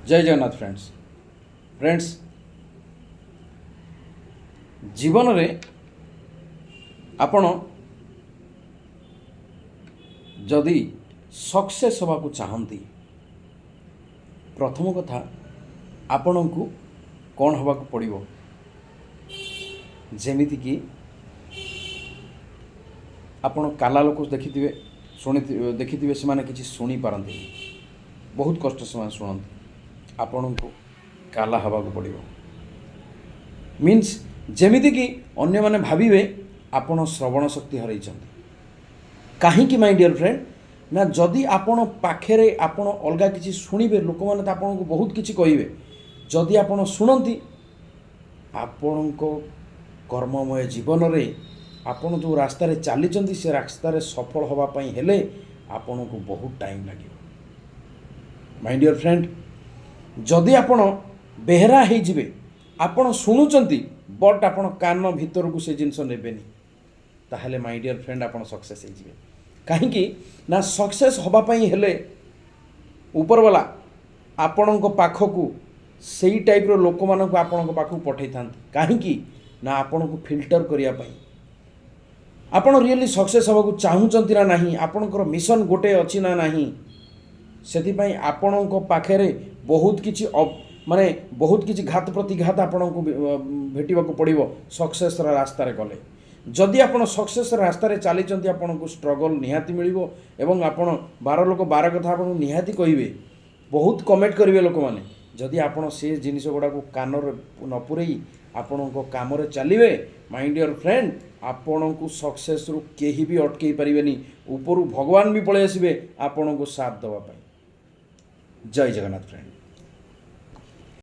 जय जगन्नाथ फ्रेंड्स जीवन में आपण जदि सक्सेस होगा को चाहती प्रथम कथा आपण को कौन हवा को पड़ो जेमिति कि आपण काला लोक देखिथिबे शुणी देखिथिबे से माने किछि शुणी पारंती बहुत कष्ट से शुणती आपण को काला हवा को पड़ो मीन्स जेमिति कि अन्य माने भाविबे आपण श्रवण शक्ति हरई कहीं माय डियर फ्रेंड ना जदि आपण पाखेरे आपण अलगा किछि शुणिबे लोक माने त आपण को बहुत किछि कहिबे जदि आपण शुणती आपण को कर्ममय जीवन रे आपण जो रास्ता रे चली से रास्ता रे सफल होबा पई हेले आपण को बहुत टाइम लगे माय डियर फ्रेंड जदि आपण बेहरा हो जिवे आपण शुणुचंती बट आपण कान भीतर को से जिनस नेबेनी ताहले माय डियर फ्रेंड आपण सक्सेस हो जिवे कहीं ना सक्सेस होबा पई हेले ऊपर वाला आपण को पाखकू सेई टाइप रो लोक मानक आपण को पाखकू पठै थांती कहीं ना आपण को फिल्टर करिया पई आपण रियली सक्सेस होबा को चाहूचंती ना नहीं आपणकर मिशन गोटे अछि ना नहीं सेति पई आपण को पाखेरे बहुत किछि माने बहुत किछि घात प्रतिघात आपण को भेटिबा को पड़िबो सक्सेस रा रास्ता रे गले जदि आपण सक्सेस रास्ता रे चली चंती आपण को स्ट्रगल निहाती मिलिबो एवं आपण 12 लोक 12 कथा आपण निहाती कहिबे बहुत कमेंट करिवे लोक माने जदि आपण से जिनिस गुडा को कान रे न पुरई आपण को काम रे चलिबे माय डियर फ्रेंड आपण को सक्सेस रु केही भी अटकई परिबेनी ऊपर भगवान भी पळे आसीबे आपण को साथ दवा पाई जय जगन्नाथ फ्रेंड।